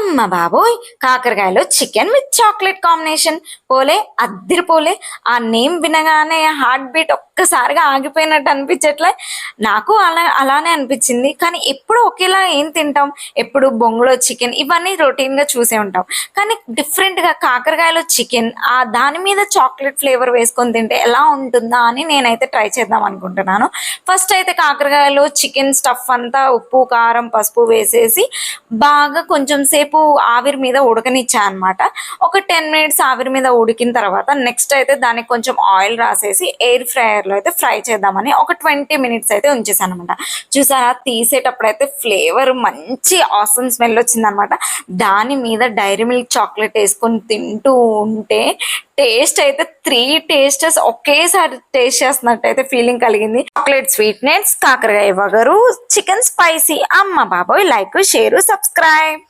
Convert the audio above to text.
అమ్మ బాబోయ్, కాకరకాయలో చికెన్ విత్ చాక్లెట్ కాంబినేషన్ పోలే, అద్దిరిపోలే. ఆ నేమ్ వినగానే హార్ట్ బీట్ ఒక్కసారిగా ఆగిపోయినట్టు అనిపించట్లే. నాకు అలానే అనిపించింది. కానీ ఎప్పుడు ఒకేలా ఏం తింటాం, ఎప్పుడు బొంగులో చికెన్ ఇవన్నీ రొటీన్గా చూసే ఉంటాం. కానీ డిఫరెంట్గా కాకరకాయలో చికెన్, ఆ దాని మీద చాక్లెట్ ఫ్లేవర్ వేసుకొని తింటే ఎలా ఉంటుందా అని నేనైతే ట్రై చేద్దాం అనుకుంటున్నాను. ఫస్ట్ అయితే కాకరకాయలో చికెన్ స్టఫ్ అంతా ఉప్పు కారం పసుపు వేసేసి బాగా కొంచెం సేపు ఆవిరి మీద ఉడకనిచ్చా అనమాట. ఒక 10 మినిట్స్ ఆవిరి మీద ఉడికిన తర్వాత నెక్స్ట్ అయితే దానికి కొంచెం ఆయిల్ రాసేసి ఎయిర్ ఫ్రైయర్లో అయితే ఫ్రై చేద్దామని ఒక 20 మినిట్స్ అయితే ఉంచేసాను అనమాట. చూసారా, తీసేటప్పుడు అయితే ఫ్లేవర్ మంచి ఆసమ్ స్మెల్ వచ్చిందనమాట. దాని మీద డైరీ మిల్క్ చాక్లెట్ వేసుకొని తింటూ ఉంటే టేస్ట్ అయితే 3 టేస్టెస్ ఒకేసారి టేస్ట్ చేస్తున్నట్టు అయితే ఫీలింగ్ కలిగింది. చాక్లెట్ స్వీట్నెస్, కాకరకాయ వగరు, చికెన్ స్పైసీ. అమ్మ బాబోయ్, లైక్ షేర్ సబ్స్క్రైబ్.